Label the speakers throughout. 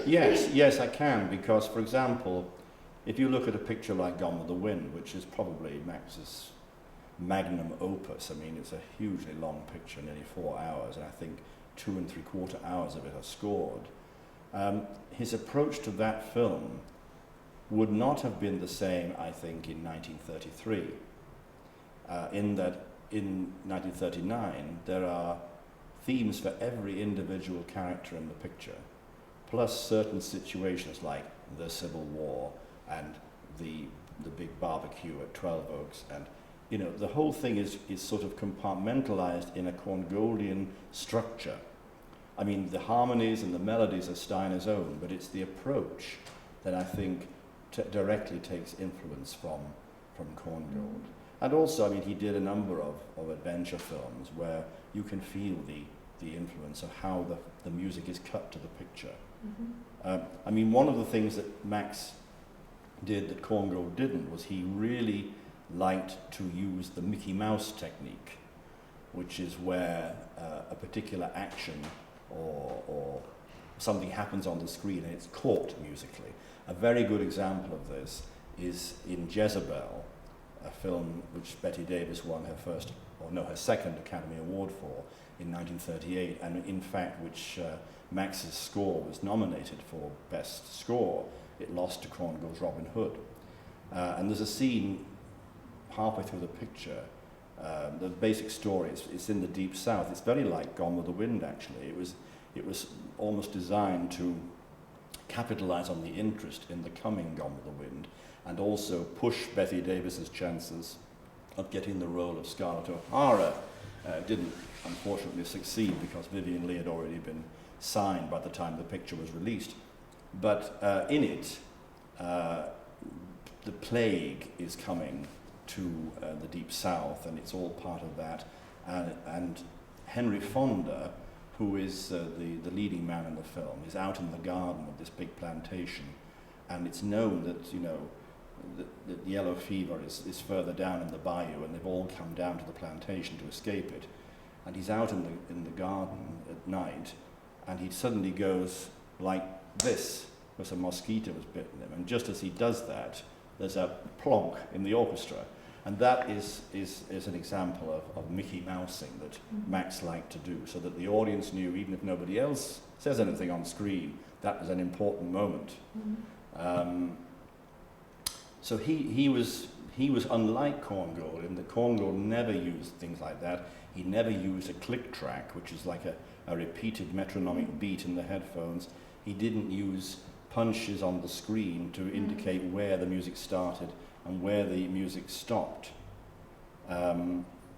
Speaker 1: Yes, I can, because, for example, if you look at a picture like Gone with the Wind, which is probably Max's magnum opus, I mean, it's a hugely long picture, nearly 4 hours, and I think 2 3/4 hours of it are scored. His approach to that film would not have been the same, I think, in 1933, in that in 1939 there are themes for every individual character in the picture, plus certain situations like the Civil War and the big barbecue at 12 Oaks, and the whole thing is sort of compartmentalized in a Korngoldian structure. I mean, the harmonies and the melodies are Steiner's own, but it's the approach that I think directly takes influence from Korngold. And also, I mean, he did a number of adventure films where you can feel the influence of how the music is cut to the picture. I mean, one of the things that Max did that Korngold didn't was he really liked to use the Mickey Mouse technique, which is where a particular action or something happens on the screen and it's caught musically. A very good example of this is in Jezebel, a film which Bette Davis won her second Academy Award for in 1938, and in fact which Max's score was nominated for Best Score. It lost to Korngold's Robin Hood. And there's a scene halfway through the picture. The basic story is in the Deep South. It's very like Gone with the Wind, actually. It was almost designed to capitalize on the interest in the coming Gone with the Wind, and also push Bette Davis's chances of getting the role of Scarlett O'Hara. Didn't unfortunately succeed because Vivien Leigh had already been signed by the time the picture was released. But in it, the plague is coming to the Deep South, and it's all part of that. And Henry Fonda, who is the leading man in the film, is out in the garden of this big plantation, and it's known that that yellow fever is further down in the bayou, and they've all come down to the plantation to escape it. And he's out in the garden at night, and he suddenly goes like this because a mosquito has bitten him. And just as he does that, there's a plonk in the orchestra. And that is an example of Mickey Mousing that Max liked to do, so that the audience knew, even if nobody else says anything on screen, that was an important moment. So he was unlike Korngold, in that Korngold never used things like that. He never used a click track, which is like a repeated metronomic beat in the headphones. He didn't use punches on the screen to indicate where the music started and where the music stopped,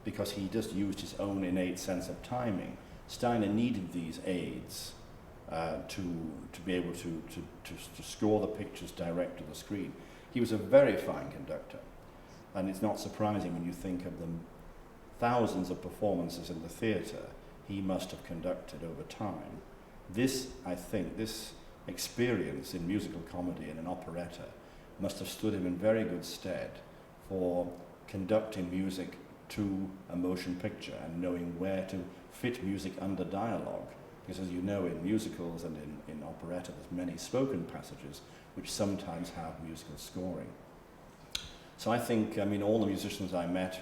Speaker 1: because he just used his own innate sense of timing. Steiner needed these aids to be able to score the pictures direct to the screen. He was a very fine conductor, and it's not surprising when you think of the thousands of performances in the theatre he must have conducted over time. I think this experience in musical comedy and in operetta must have stood him in very good stead for conducting music to a motion picture and knowing where to fit music under dialogue. Because as you know, in musicals and in operetta, there's many spoken passages which sometimes have musical scoring. So I think, I mean, all the musicians I met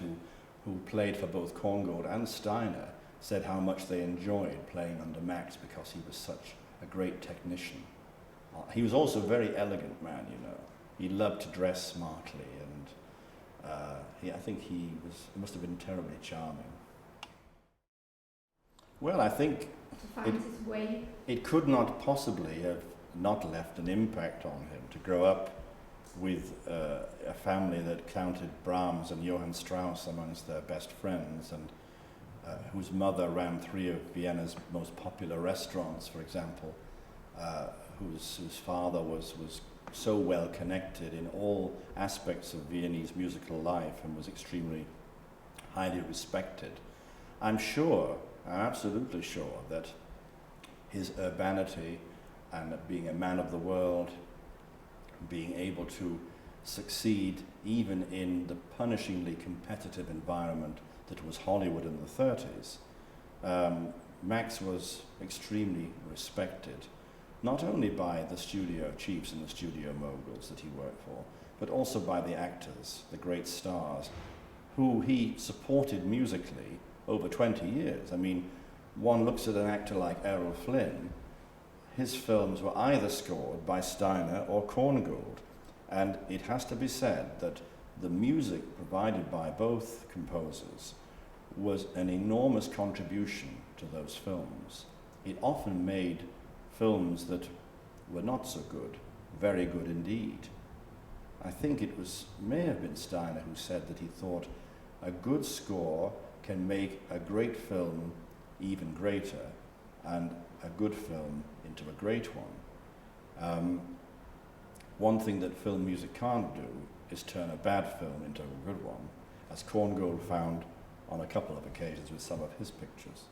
Speaker 1: who played for both Korngold and Steiner said how much they enjoyed playing under Max because he was such a great technician. He was also a very elegant man, He loved to dress smartly, and I think he must have been terribly charming. Well, I think it could not possibly have not left an impact on him to grow up with a family that counted Brahms and Johann Strauss amongst their best friends, and whose mother ran 3 of Vienna's most popular restaurants, for example, whose father was so well connected in all aspects of Viennese musical life and was extremely highly respected. I'm absolutely sure that his urbanity and being a man of the world, being able to succeed even in the punishingly competitive environment that was Hollywood in the 30s, Max was extremely respected. not only by the studio chiefs and the studio moguls that he worked for, but also by the actors, the great stars, who he supported musically over 20 years. I mean, one looks at an actor like Errol Flynn, his films were either scored by Steiner or Korngold, and it has to be said that the music provided by both composers was an enormous contribution to those films. It often made films that were not so good, very good indeed. I think it may have been Steiner who said that he thought a good score can make a great film even greater, and a good film into a great one. One thing that film music can't do is turn a bad film into a good one, as Korngold found on a couple of occasions with some of his pictures.